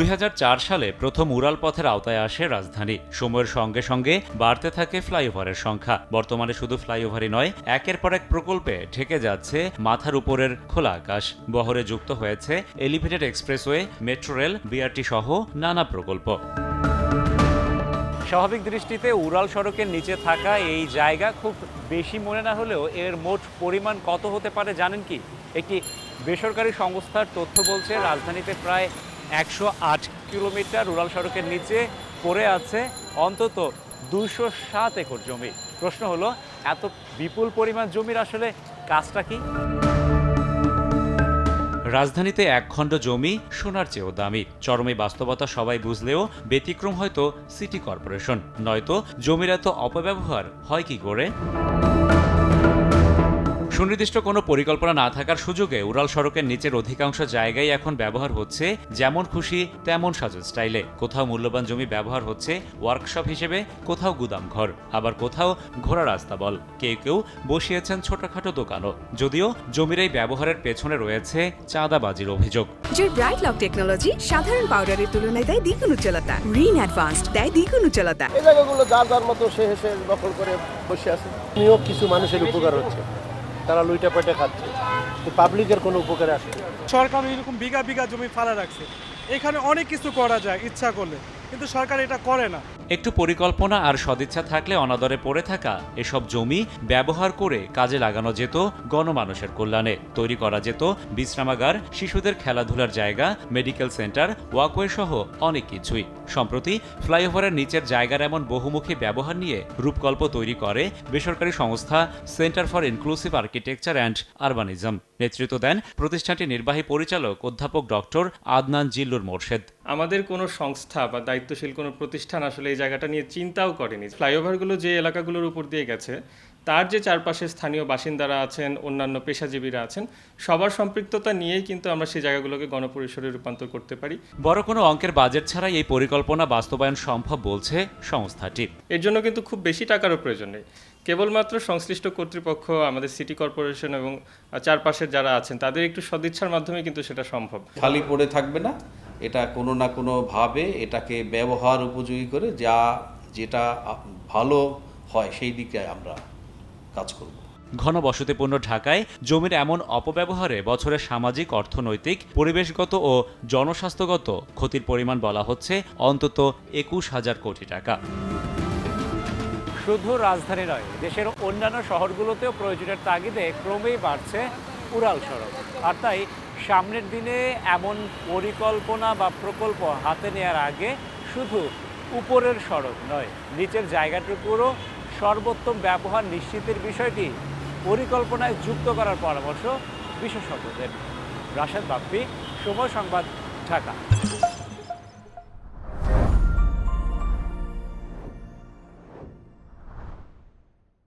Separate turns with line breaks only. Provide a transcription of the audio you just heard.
2004 সালে প্রথম উড়াল পথের আওতায় আসে রাজধানী। সময়ের সঙ্গে সঙ্গে বাড়তে থাকে ফ্লাইওভারের সংখ্যা। বর্তমানে শুধু ফ্লাইওভারই নয়, একের পর এক প্রকল্পে ঢেকে যাচ্ছে মাথার উপরের খোলা আকাশ। বহরে যুক্ত হয়েছে elevated expressway, metro rail, BRT সহ নানা প্রকল্প। স্বাভাবিক দৃষ্টিতে উড়াল সড়কের নিচে থাকা এই জায়গা খুব বেশি মনে না হলেও এর মোট পরিমাণ কত হতে পারে জানেন কি? একটি বেসরকারি সংস্থার তথ্য বলছে রাজধানীতে প্রায় 108 কিলোমিটার উড়াল সড়কের নিচে পড়ে আছে অন্তত 207 একর জমি। প্রশ্ন হলো, এত বিপুল পরিমাণ জমির আসলে কাজটা কি? রাজধানীতে এক খণ্ড জমি সোনার চেয়েও দামি। চরমে বাস্তবতা সবাই বুঝলেও ব্যতিক্রম হয়তো সিটি কর্পোরেশন। নয়তো জমির এত অপব্যবহার হয় কি করে? সুনির্দিষ্ট কোনো পরিকল্পনা না থাকার সুযোগে উড়াল সড়কের নিচের অধিকাংশ জায়গায় এখন ব্যবহার হচ্ছে যেমন খুশি তেমন সাজের স্টাইলে। কোথাও মূল্যবান জমি ব্যবহার হচ্ছে ওয়ার্কশপ হিসেবে, কোথাও গুদাম ঘর, আবার কোথাও ঘোড়া রাস্তা বল। কেউ কেউ বসিয়েছেন ছোটখাটো দোকানও। যদিও জমির এই ব্যবহারের পেছনে রয়েছে চাঁদাবাজির অভিযোগ।
জয় ব্রাইট লক টেকনোলজি সাধারণ পাউডারের তুলনায় দেয় দ্বিগুণ উজ্জ্বলতা। রিন অ্যাডভান্সড দেয় দ্বিগুণ উজ্জ্বলতা।
এই জায়গাগুলো যার যার মতো সে দখল করে বসে আছে। নিয়োগ কিছু মানুষের উপকার হচ্ছে, তারা লুইটা পেটে খাচ্ছে, পাবলিকের কোনো উপকারে আসে।
সরকার এরকম বিঘা বিঘা জমি ফালা রাখছে, এখানে অনেক কিছু করা যায় ইচ্ছা করলে, কিন্তু সরকার এটা করে না।
একটু পরিকল্পনা আর সদিচ্ছা থাকলে অনাদরে পড়ে থাকা এসব জমি ব্যবহার করে কাজে লাগানো যেত গণমানুষের কল্যাণে। তৈরি করা যেত বিশ্রামাগার, শিশুদের খেলাধুলার জায়গা, মেডিকেল সেন্টার, ওয়াকওয়ে সহ অনেক কিছুই। সম্প্রতি ফ্লাইওভারের নিচের জায়গার এমন বহুমুখী ব্যবহার নিয়ে রূপকল্প তৈরি করে বেসরকারি সংস্থা centre for inclusive architecture and আরবানিজম। নেতৃত্ব দেন প্রতিষ্ঠানটির নির্বাহী পরিচালক অধ্যাপক ডক্টর আদনান জিল্লুর মোরশেদ।
আমাদের কোনো সংস্থা বা দায়িত্বশীল কোনো প্রতিষ্ঠান আসলে এই জায়গাটা নিয়ে চিন্তাও করেনি। ফ্লাইওভারগুলো যে এলাকাগুলোর উপর দিয়ে গেছে, তার যে চারপাশে স্থানীয় বাসিন্দারা আছেন, অন্যান্য পেশাজীবীরা আছেন, সবার সম্পৃক্ততা নিয়েই কিন্তু আমরা সেই জায়গাগুলোকে গণপরিসরে রূপান্তর করতে পারি।
বড় কোনো অঙ্কের বাজেট ছাড়াই এই পরিকল্পনা বাস্তবায়ন সম্ভব বলছে সংস্থাটি।
এর জন্য কিন্তু খুব বেশি টাকারও প্রয়োজন নেই। কেবলমাত্র সংশ্লিষ্ট কর্তৃপক্ষ, আমাদের সিটি কর্পোরেশন এবং চারপাশের যারা আছেন তাদের একটু সদিচ্ছার মাধ্যমে কিন্তু সেটা সম্ভব।
খালি পড়ে থাকবে না, এটা কোনো না কোনোভাবে এটাকে ব্যবহার উপযোগী করে যেটা ভালো হয় সেই দিকে আমরা কাজ করব।
ঘনবসতিপূর্ণ ঢাকায় জমির এমন অপব্যবহারে বছরের সামাজিক, অর্থনৈতিক, পরিবেশগত ও জনস্বাস্থ্যগত ক্ষতির পরিমাণ বলা হচ্ছে অন্তত 21,000 কোটি টাকা। শুধু রাজধানী নয়, দেশের অন্যান্য শহরগুলোতেও প্রয়োজনের তাগিদে ক্রমেই বাড়ছে উড়াল সড়ক। আর তাই সামনের দিনে এমন পরিকল্পনা বা প্রকল্প হাতে নেওয়ার আগে শুধু উপরের সড়ক নয়, নিচের জায়গাটুকুরও সর্বোত্তম ব্যবহার নিশ্চিতের বিষয়টি পরিকল্পনায় যুক্ত করার পরামর্শ বিশেষজ্ঞদের। রাশেদ বাপ্পি, সময় সংবাদ, ঢাকা।